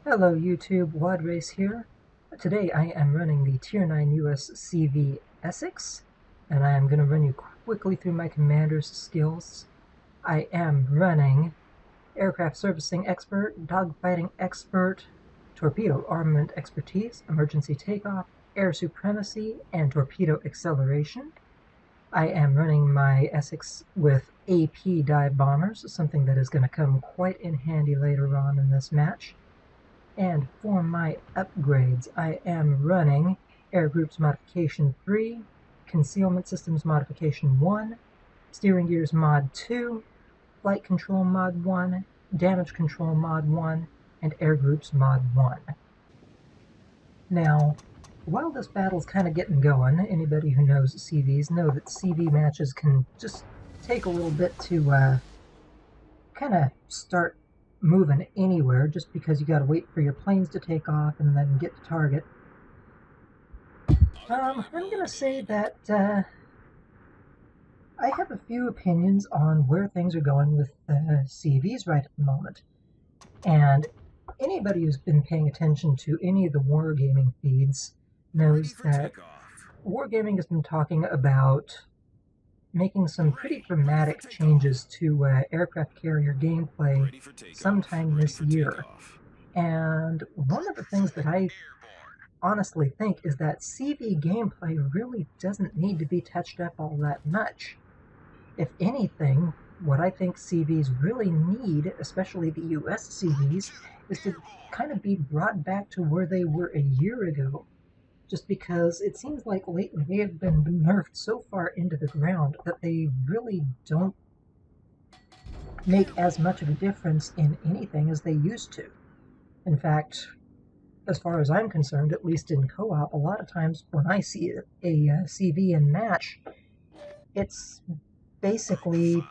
Hello YouTube, Wadres here. Today I am running the Tier 9 US CV Essex, and I am going to run you quickly through my commander's skills. I am running Aircraft Servicing Expert, Dogfighting Expert, Torpedo Armament Expertise, Emergency Takeoff, Air Supremacy, and Torpedo Acceleration. I am running my Essex with AP dive bombers, something that is going to come quite in handy later on in this match. And for my upgrades, I am running Air Groups Modification 3, Concealment Systems Modification 1, Steering Gears Mod 2, Flight Control Mod 1, Damage Control Mod 1, and Air Groups Mod 1. Now, while this battle's kind of getting going, anybody who knows CVs know that CV matches can just take a little bit to kind of start moving anywhere, just because you gotta wait for your planes to take off and then get to target. I'm gonna say that I have a few opinions on where things are going with CVs right at the moment. And anybody who's been paying attention to any of the wargaming feeds knows that wargaming has been talking about making some pretty dramatic changes to aircraft carrier gameplay sometime this year. And one of the things that I honestly think is that CV gameplay really doesn't need to be touched up all that much. If anything, what I think CVs really need, especially the US CVs, is to kind of be brought back to where they were a year ago. Just because it seems like lately they have been nerfed so far into the ground that they really don't make as much of a difference in anything as they used to. In fact, as far as I'm concerned, at least in co-op, a lot of times when I see a CV in match, it's basically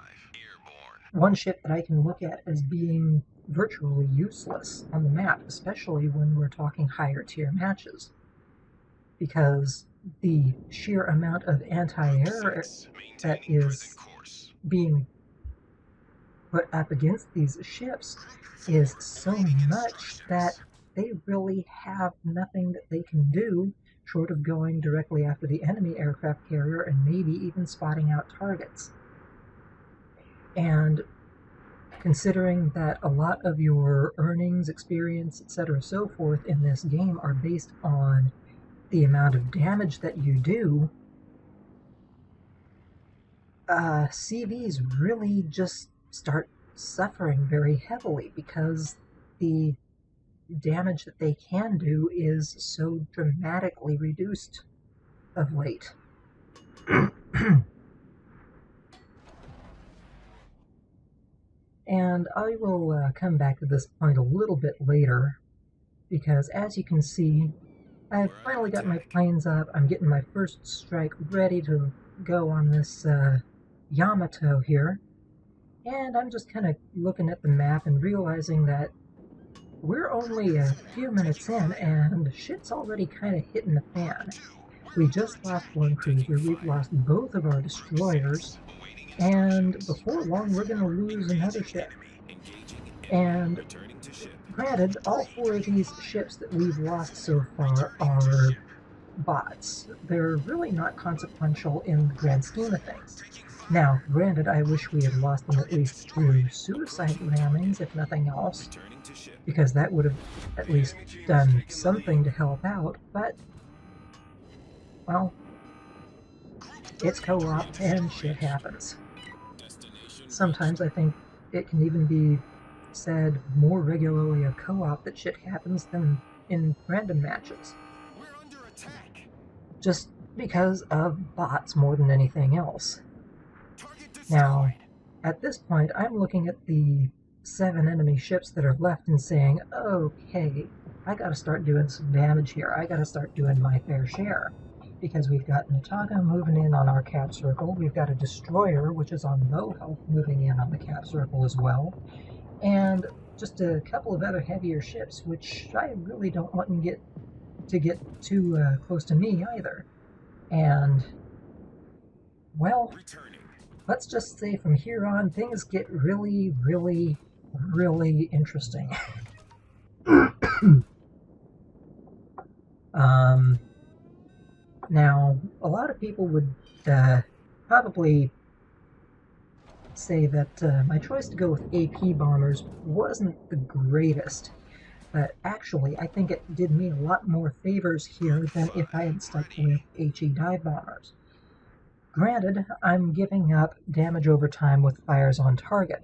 one ship that I can look at as being virtually useless on the map, especially when we're talking higher tier matches. Because the sheer amount of anti-air that is being put up against these ships is so much that they really have nothing that they can do short of going directly after the enemy aircraft carrier and maybe even spotting out targets. And considering that a lot of your earnings, experience, etc., so forth in this game are based on the amount of damage that you do, CVs really just start suffering very heavily because the damage that they can do is so dramatically reduced of late. And I will come back to this point a little bit later, because as you can see, I've finally got my planes up. I'm getting my first strike ready to go on this Yamato here. And I'm just kind of looking at the map and realizing that we're only a few minutes in and shit's already kind of hitting the fan. We just lost one cruiser, we've lost both of our destroyers, and before long we're going to lose another ship. And granted, all four of these ships that we've lost so far are bots. They're really not consequential in the grand scheme of things. Now, granted, I wish we had lost them at least through suicide rammings, if nothing else, because that would have at least done something to help out, but, well, it's co-op and shit happens. Sometimes I think it can even be said more regularly of co-op that shit happens than in random matches. Just because of bots more than anything else. Now, at this point, I'm looking at the 7 enemy ships that are left and saying, okay, I gotta start doing some damage here. I gotta start doing my fair share. Because we've got Nataga moving in on our cap circle. We've got a destroyer, which is on low health, moving in on the cap circle as well. And just a couple of other heavier ships, which I really don't want to get too close to me either. And, well, let's just say from here on, things get really, really, really interesting. Now, a lot of people would probably say that my choice to go with AP bombers wasn't the greatest, but actually I think it did me a lot more favors here than if I had stuck with HE dive bombers. Granted, I'm giving up damage over time with fires on target,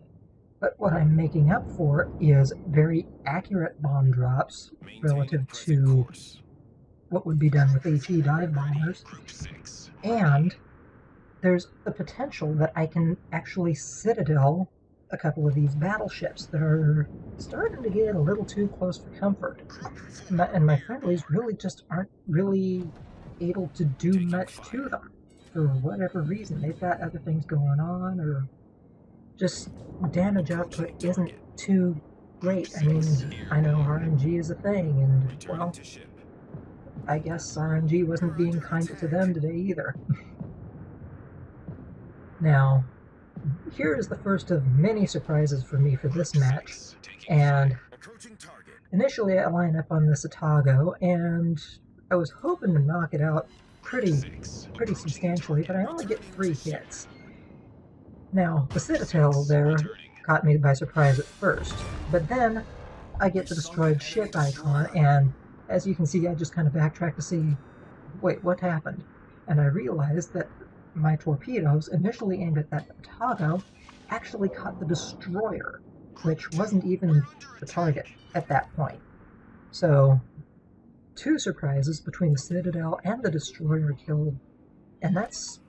but what I'm making up for is very accurate bomb drops relative to what would be done with HE dive bombers, and there's the potential that I can actually citadel a couple of these battleships that are starting to get a little too close for comfort. And my friendlies really just aren't really able to do much to them for whatever reason. They've got other things going on, or just damage output isn't too great. I mean, I know RNG is a thing, and, well, I guess RNG wasn't being kind to them today either. Now, here is the first of many surprises for me for this match, and initially I line up on this Atago, and I was hoping to knock it out pretty substantially, but I only get 3 hits. Now, the Citadel there caught me by surprise at first, but then I get the destroyed ship icon, and as you can see, I just kind of backtrack to see, wait, what happened? And I realized that my torpedoes, initially aimed at that Atago, actually caught the destroyer, which wasn't even the target at that point. So, 2 surprises between the Citadel and the destroyer killed, and that's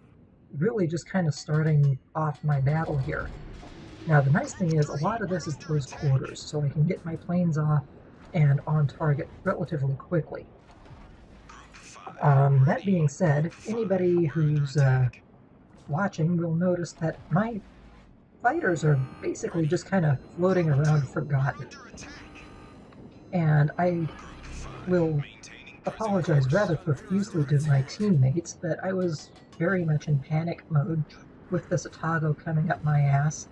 really just kind of starting off my battle here. Now, the nice thing is, a lot of this is close quarters, so I can get my planes off and on target relatively quickly. That being said, anybody who's watching will notice that my fighters are basically just kind of floating around forgotten. And I will apologize rather profusely to my teammates that I was very much in panic mode with this Atago coming up my ass,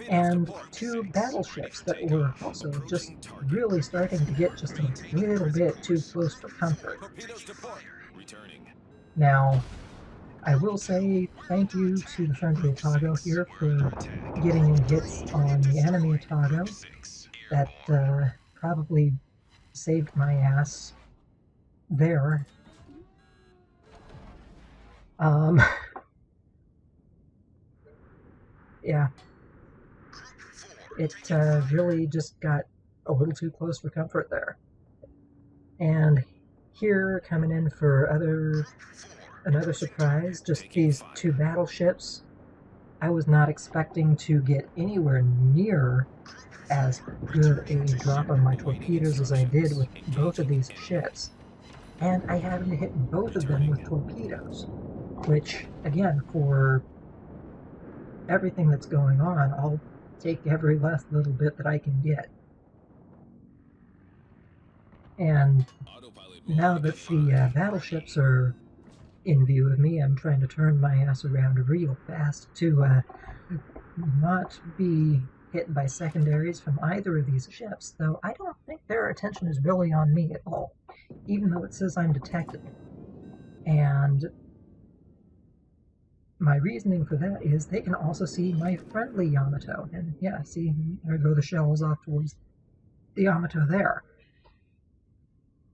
and 2 battleships that were also just really starting to get just a little bit too close for comfort. Now, I will say thank you to the friendly Atago here for getting in hits on the enemy Atago. That probably saved my ass there. Yeah. It really just got a little too close for comfort there. And here, coming in for another surprise, just these 2 battleships. I was not expecting to get anywhere near as good a drop on my torpedoes as I did with both of these ships. And I happened to hit both of them with torpedoes, which, again, for everything that's going on, I'll take every last little bit that I can get. And now that the battleships are in view of me, I'm trying to turn my ass around real fast to not be hit by secondaries from either of these ships, though I don't think their attention is really on me at all, even though it says I'm detected. And my reasoning for that is they can also see my friendly Yamato, and yeah, see, there go the shells off towards the Yamato there.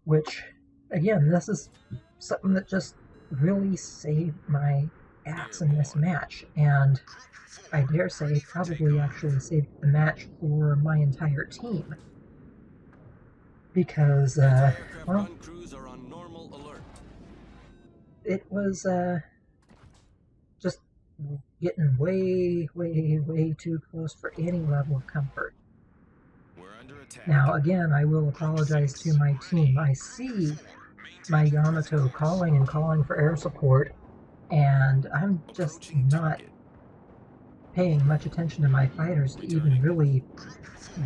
Which, again, this is something that just really saved my ass in this match, and I dare say probably actually saved the match for my entire team. Because, well, it was, just getting way too close for any level of comfort. Now, again, I will apologize to my team. I see my Yamato calling for air support, and I'm just not paying much attention to my fighters to even really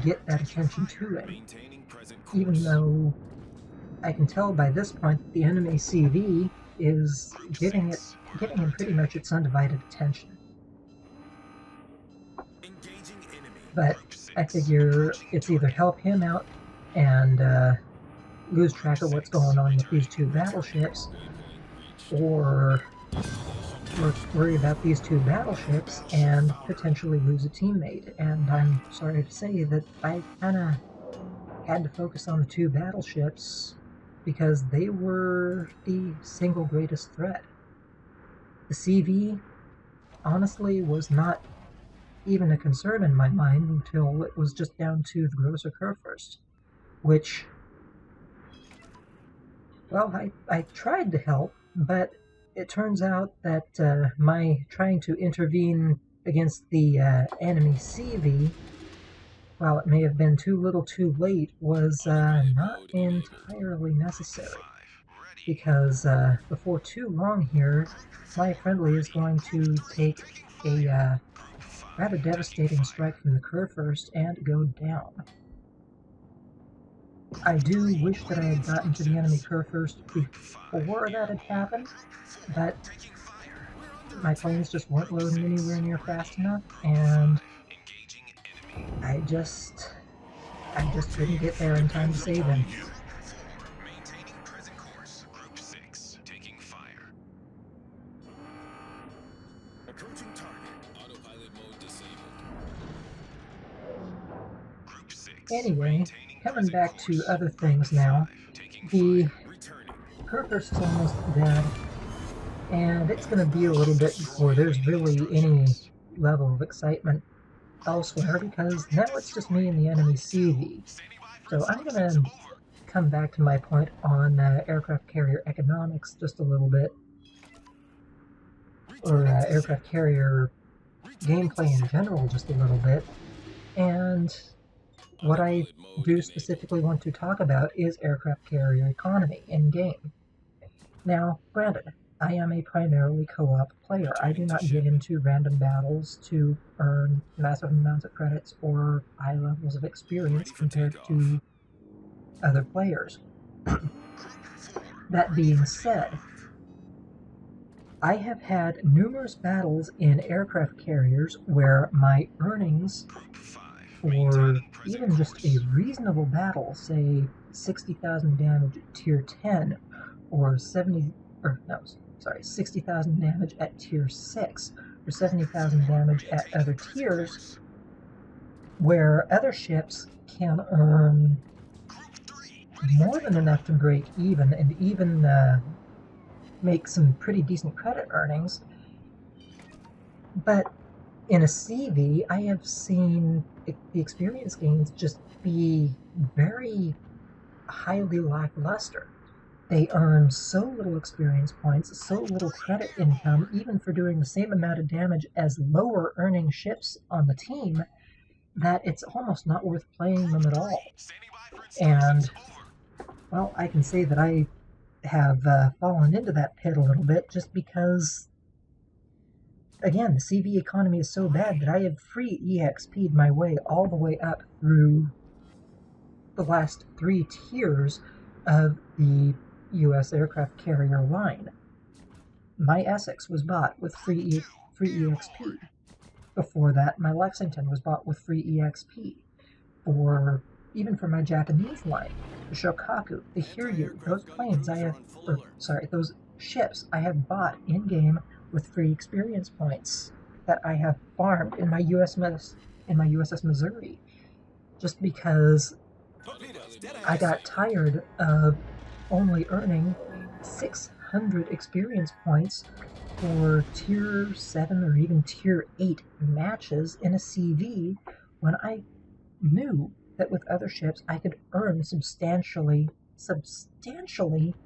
get that attention to him. Even though I can tell by this point that the enemy CV is giving him pretty much its undivided attention. But I figure it's either help him out and lose track of what's going on with these two battleships, or worry about these two battleships and potentially lose a teammate. And I'm sorry to say that I kind of had to focus on the two battleships because they were the single greatest threat. The CV, honestly, was not even a concern in my mind until it was just down to the Grosser Kurfürst, which, well, I tried to help, but it turns out that my trying to intervene against the enemy CV, while it may have been too little too late, was not entirely necessary. Because before too long here, my friendly is going to take a rather devastating strike from the Kurfürst and go down. I do wish that I had gotten to the enemy Kurfürst before that had happened, but my planes just weren't loading anywhere near fast enough, and I just couldn't get there in time to save him. Maintaining present course. Group 6 taking fire. Approaching target. Autopilot mode disabled. Group 6. Anyway, coming back to other things now, the Kurfürst is almost dead, and it's going to be a little bit before there's really any level of excitement elsewhere, because now it's just me and the enemy CV. So I'm going to come back to my point on aircraft carrier economics just a little bit, or aircraft carrier gameplay in general just a little bit, and what I do specifically want to talk about is aircraft carrier economy in-game. Now, granted, I am a primarily co-op player. I do not get into random battles to earn massive amounts of credits or high levels of experience compared to other players. That being said, I have had numerous battles in aircraft carriers where my earnings for even just a reasonable battle, say 60,000 damage at tier 10 or 60,000 damage at tier 6 or 70,000 damage at other tiers, where other ships can earn more than enough to break even and even make some pretty decent credit earnings. But in a CV, I have seen the experience gains just be very highly lackluster. They earn so little experience points, so little credit income, even for doing the same amount of damage as lower earning ships on the team, that it's almost not worth playing them at all. And, well, I can say that I have fallen into that pit a little bit just because, again, the CV economy is so bad that I have free EXP'd my way all the way up through the last 3 tiers of the U.S. aircraft carrier line. My Essex was bought with free EXP. Before that, my Lexington was bought with free EXP. Even for my Japanese line, the Shokaku, the Hiryu, those ships I have bought in-game with free experience points that I have farmed in my USS Missouri, just because I got tired of only earning 600 experience points for tier 7 or even tier 8 matches in a CV, when I knew that with other ships I could earn substantially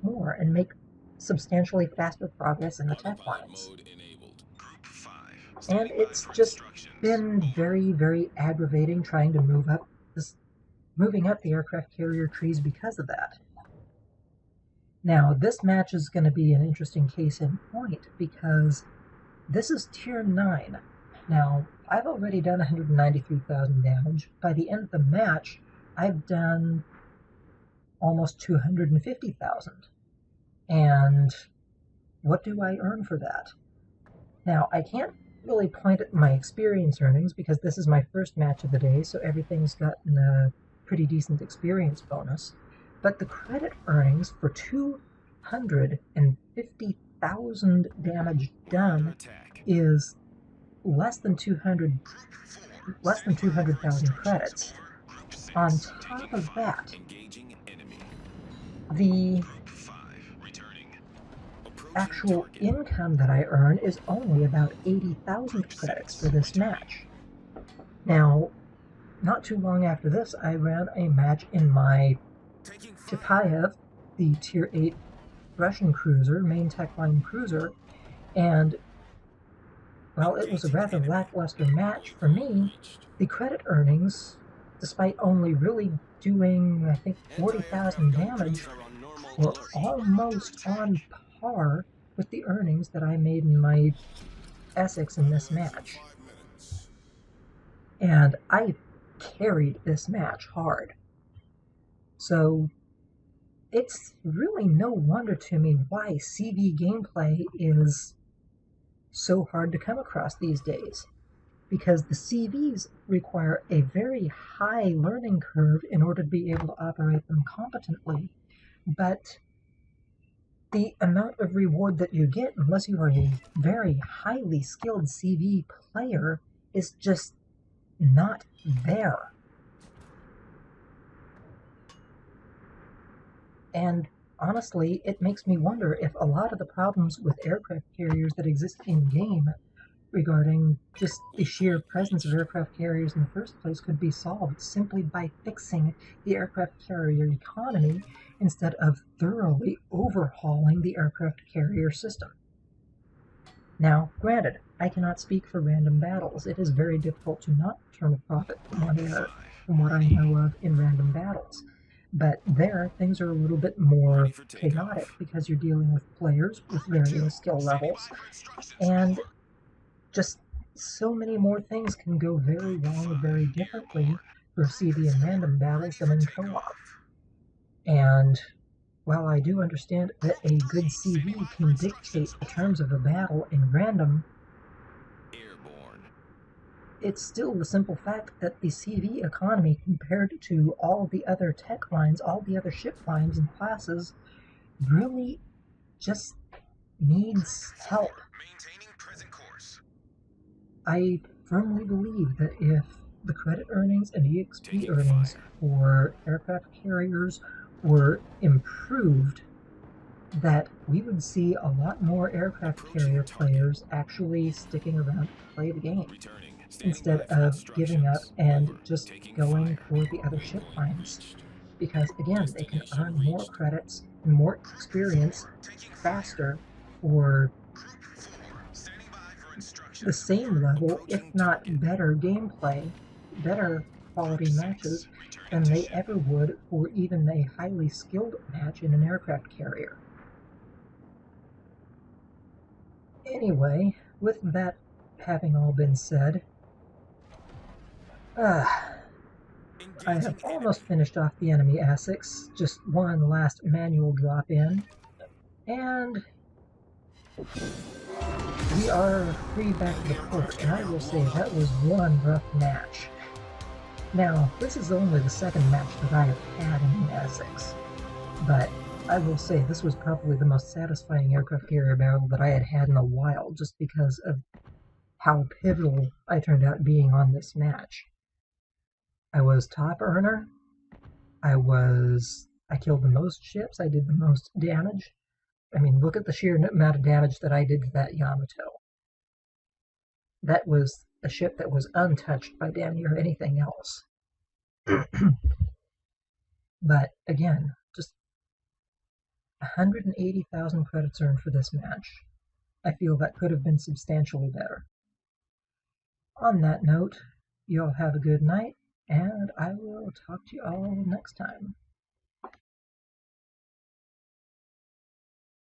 more and make substantially faster progress in the tech lines. And it's just been very, very aggravating trying to moving up the aircraft carrier trees because of that. Now, this match is going to be an interesting case in point because this is tier 9. Now, I've already done 193,000 damage. By the end of the match, I've done almost 250,000. And what do I earn for that? Now, I can't really point at my experience earnings because this is my first match of the day, so everything's gotten pretty decent experience bonus, but the credit earnings for 250,000 damage done is less than 200,000 credits. On top of that, the actual income that I earn is only about 80,000 credits for this match. Now, not too long after this, I ran a match in my Tupolev, the Tier 8 Russian cruiser, main tech line cruiser, and, well, it was a rather lackluster match for me. The credit earnings, despite only really doing, I think, 40,000 damage, were almost on par with the earnings that I made in my Essex in this match. And I carried this match hard. So it's really no wonder to me why CV gameplay is so hard to come across these days, because the CVs require a very high learning curve in order to be able to operate them competently, but the amount of reward that you get, unless you are a very highly skilled CV player, is just not there. And honestly, it makes me wonder if a lot of the problems with aircraft carriers that exist in-game regarding just the sheer presence of aircraft carriers in the first place could be solved simply by fixing the aircraft carrier economy instead of thoroughly overhauling the aircraft carrier system. Now, granted, I cannot speak for random battles. It is very difficult to not turn a profit from what I know of in random battles. But there, things are a little bit more chaotic because you're dealing with players with varying skill levels, and just so many more things can go very wrong very differently for CV and random battles than in co-op. And while I do understand that a good CV can dictate the terms of a battle in random, it's still the simple fact that the CV economy compared to all the other tech lines, all the other ship lines and classes, really just needs help. I firmly believe that if the credit earnings and EXP earnings for aircraft carriers were improved, that we would see a lot more aircraft carrier players actually sticking around to play the game, instead of giving up and just going for the other ship lines. Because again, they can earn more credits and more experience faster for the same level, if not better gameplay, better quality matches than they ever would for even a highly skilled match in an aircraft carrier. Anyway, with that having all been said, I have almost finished off the enemy Essex, just one last manual drop in, and we are free back to the port, and I will say that was one rough match. Now, this is only the second match that I have had in the Essex, but I will say this was probably the most satisfying aircraft carrier battle that I had had in a while, just because of how pivotal I turned out being on this match. I was top earner, I killed the most ships, I did the most damage. I mean, look at the sheer amount of damage that I did to that Yamato. That was a ship that was untouched by damn near anything else. But again, just 180,000 credits earned for this match. I feel that could have been substantially better. On that note, you all have a good night, and I will talk to you all next time.